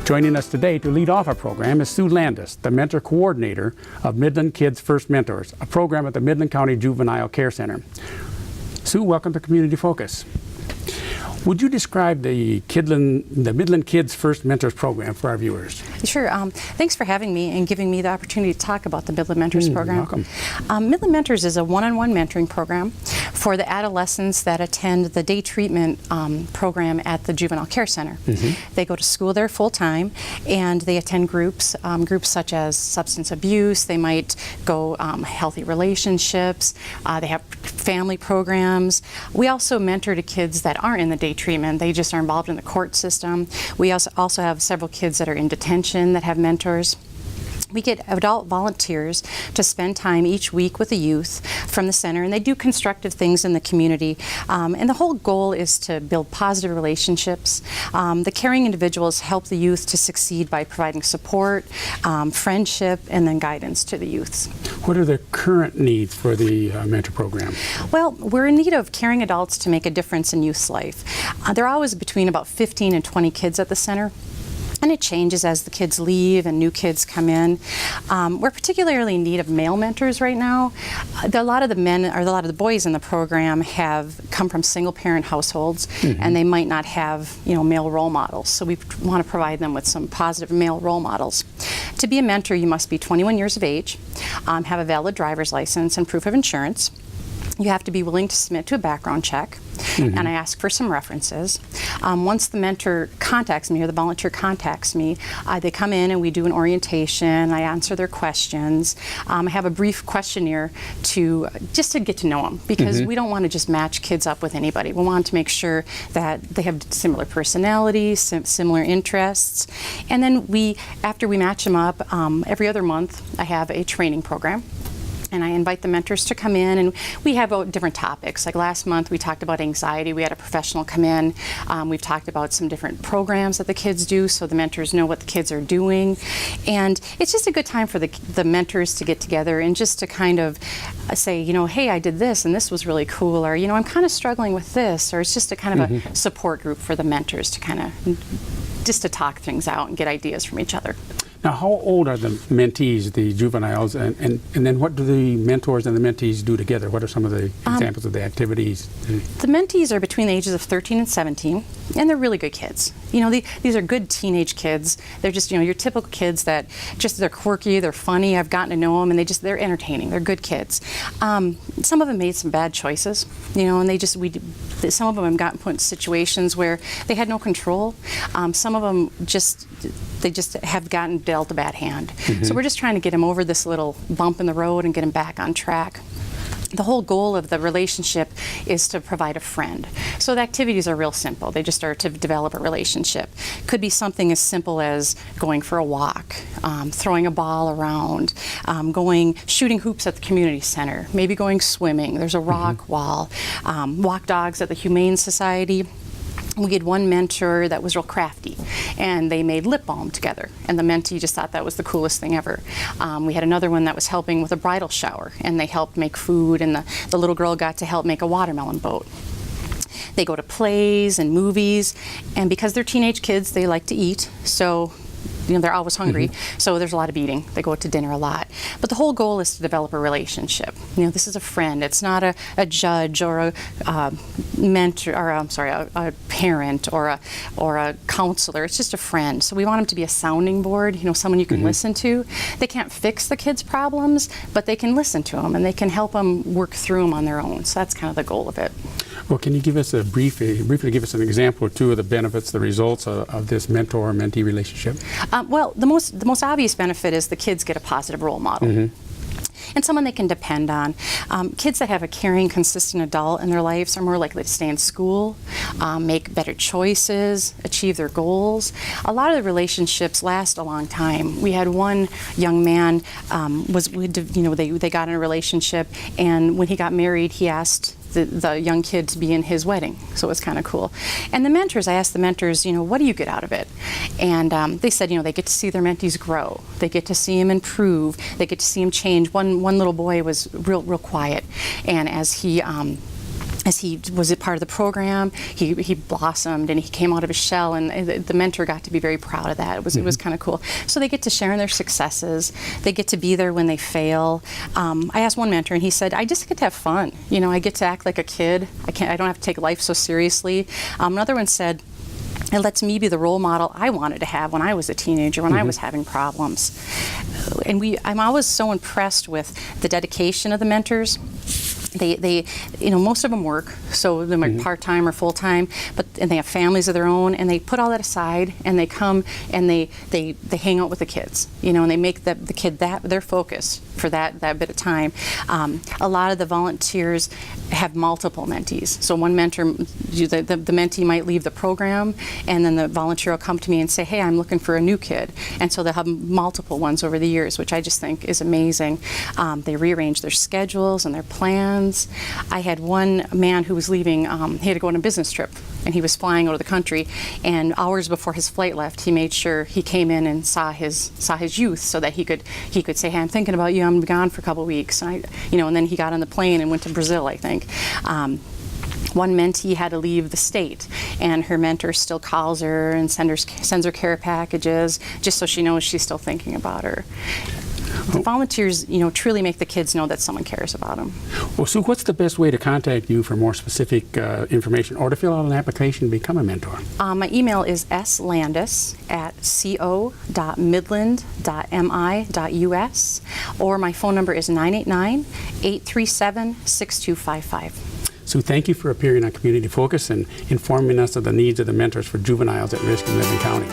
Joining us today to lead off our program is Sue Landis, the mentor coordinator of Midland Kids First Mentors, a program at the Midland County Juvenile Care Center. Sue, welcome to Community Focus. Would you describe the Midland Kids First Mentors Program for our viewers? Sure. Thanks for having me and giving me the opportunity to talk about the Midland Mentors Program. Welcome. Midland Mentors is a one-on-one mentoring program for the adolescents that attend the day treatment program at the Juvenile Care Center. They go to school there full-time and they attend groups such as substance abuse. They might go healthy relationships. They have family programs. We also mentor to kids that aren't in the day treatment. They just are involved in the court system. We also have several kids that are in detention that have mentors. We get adult volunteers to spend time each week with the youth from the center, and they do constructive things in the community. And the whole goal is to build positive relationships. The caring individuals help the youth to succeed by providing support, friendship, and then guidance to the youths. What are the current needs for the mentor program? Well, we're in need of caring adults to make a difference in youth's life. There are always between about 15 and 20 kids at the center. And it changes as the kids leave and new kids come in. We're particularly in need of male mentors right now. A lot of the boys in the program have come from single-parent households, and they might not have, male role models. So we want to provide them with some positive male role models. To be a mentor, you must be 21 years of age, have a valid driver's license and proof of insurance. You have to be willing to submit to a background check, and I ask for some references. Once the mentor contacts me or the volunteer contacts me, they come in and we do an orientation. I answer their questions. I have a brief questionnaire just to get to know them, because we don't want to just match kids up with anybody. We want to make sure that they have similar personalities, similar interests. And then after we match them up, every other month I have a training program. And I invite the mentors to come in, and we have different topics. Like last month, we talked about anxiety. We had a professional come in. We've talked about some different programs that the kids do, so the mentors know what the kids are doing. And it's just a good time for the mentors to get together and just to kind of say, hey, I did this, and this was really cool, or, I'm kind of struggling with this, or it's just a kind of a support group for the mentors to kind of just to talk things out and get ideas from each other. Now, how old are the mentees, the juveniles, and then what do the mentors and the mentees do together? What are some of the examples of the activities? The mentees are between the ages of 13 and 17, and they're really good kids. These are good teenage kids. They're just, your typical kids that they're quirky, they're funny. I've gotten to know them, and they're entertaining. They're good kids. Some of them made some bad choices, and some of them have gotten put in situations where they had no control. Some of them they just have gotten dealt a bad hand. So we're just trying to get them over this little bump in the road and get them back on track. The whole goal of the relationship is to provide a friend. So the activities are real simple. They just are to develop a relationship. Could be something as simple as going for a walk, throwing a ball around, shooting hoops at the community center, maybe going swimming. There's a rock wall, walk dogs at the Humane Society. We had one mentor that was real crafty, and they made lip balm together, and the mentee just thought that was the coolest thing ever. We had another one that was helping with a bridal shower, and they helped make food, and the little girl got to help make a watermelon boat. They go to plays and movies, and because they're teenage kids, they like to eat, so they're always hungry, so there's a lot of eating. They go out to dinner a lot. But the whole goal is to develop a relationship. This is a friend. It's not a judge or a mentor, or a parent or a counselor. It's just a friend. So we want them to be a sounding board, someone you can listen to. They can't fix the kids' problems, but they can listen to them, and they can help them work through them on their own. So that's kind of the goal of it. Well, can you give us briefly give us an example or two of the benefits, the results of this mentor-mentee relationship? Well, the most obvious benefit is the kids get a positive role model. And someone they can depend on. Kids that have a caring, consistent adult in their lives are more likely to stay in school, make better choices, achieve their goals. A lot of the relationships last a long time. We had one young man, they got in a relationship, and when he got married, he asked the young kid to be in his wedding, so it was kind of cool. And the mentors, I asked the mentors, what do you get out of it? And they said, they get to see their mentees grow. They get to see him improve. They get to see him change. One little boy was real quiet, and as he as he was a part of the program, he blossomed and he came out of his shell, and the mentor got to be very proud of that. It was kind of cool. So they get to share in their successes. They get to be there when they fail. I asked one mentor, and he said, "I just get to have fun. You know, I get to act like a kid. I don't have to take life so seriously." Another one said, "It lets me be the role model I wanted to have when I was a teenager, when I was having problems." And I'm always so impressed with the dedication of the mentors. They you know, most of them work, so they might part-time or full-time, and they have families of their own, and they put all that aside, and they come and they hang out with the kids, you know, and they make the kid their focus for that bit of time. A lot of the volunteers have multiple mentees. So one mentor, the mentee might leave the program, and then the volunteer will come to me and say, "Hey, I'm looking for a new kid." And so they'll have multiple ones over the years, which I just think is amazing. They rearrange their schedules and their plans. I had one man who was leaving, he had to go on a business trip, and he was flying out of the country, and hours before his flight left, he made sure he came in and saw his youth, so that he could say, "Hey, I'm thinking about you, I'm gone for a couple of weeks." And and then he got on the plane and went to Brazil, I think. One mentee had to leave the state, and her mentor still calls her and sends her care packages, just so she knows she's still thinking about her. The volunteers, you know, truly make the kids know that someone cares about them. Well, Sue, what's the best way to contact you for more specific information, or to fill out an application to become a mentor? My email is slandis@co.midland.mi.us, or my phone number is 989-837-6255. Sue, thank you for appearing on Community Focus and informing us of the needs of the mentors for juveniles at risk in Midland County.